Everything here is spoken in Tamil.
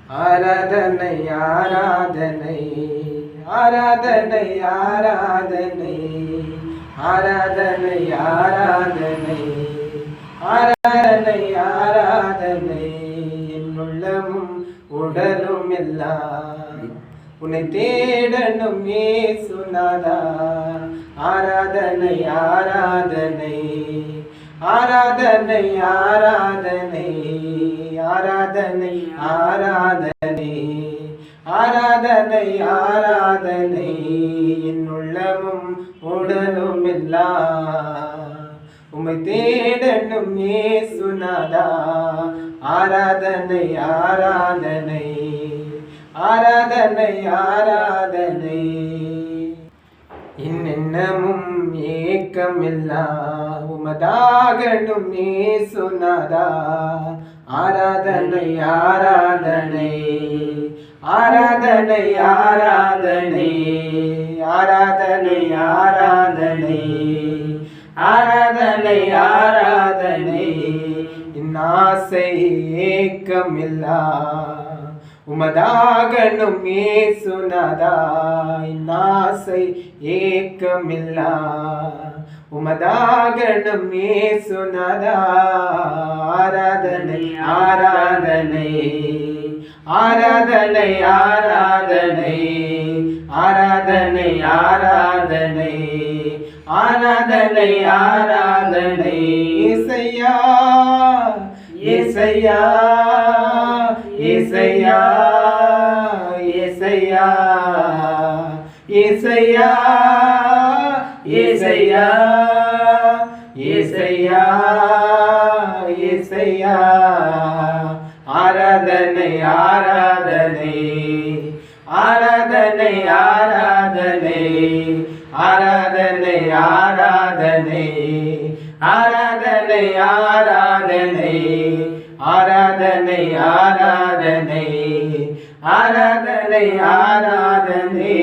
ஆராதனை ஆராதனை ஆராதனை ஆராதனை ஆராதனை ஆராதனை ஆராதனை ஆராதனை என் உள்ளமும் உடலும் எல்லாம் உன்னை தேடணும் இயேசுநாதா. ஆராதனை ஆராதனை ஆராதனை ஆராதனை ஆராதனை ஆராதனை ஆராதனை ஆராதனை என் உள்ளமும் உடலும் எல்லாம் உம்மை தேடணும் இயேசுநாதா. ஆராதனை ஆராதனை ஆராதனை ஆராதனை இன்னமும் ஏக்கமில்லாம் உமதாகணும் இயேசுநாதா. ஆராதனை ஆராதனை ஆராதனை ஆராதனை ஆராதனை ஆராதனை ஆராதனை ஆராதனை இன்னாசை ஏக்கமில்லா உமதாகணும் இயேசுநாதா. இன்னாசை ஏக்கமில்லா உமதாகணும் இயேசுநாதா. ஆராதனை ஆராதனை ஆராதனை ஆராதனை ஆராதனை ஆராதனை ஆராதனை ஆராதனை இசையா இசையா இசையா இசையா இசையா இசையா இசையா இசையா ஆராதனை ஆராதனை ஆராதனை ஆராதனை ஆராதனை ஆராதனை ஆராதனை ஆராதனை ஆராதனை ஆராதனை ஆராதனை ஆராதனை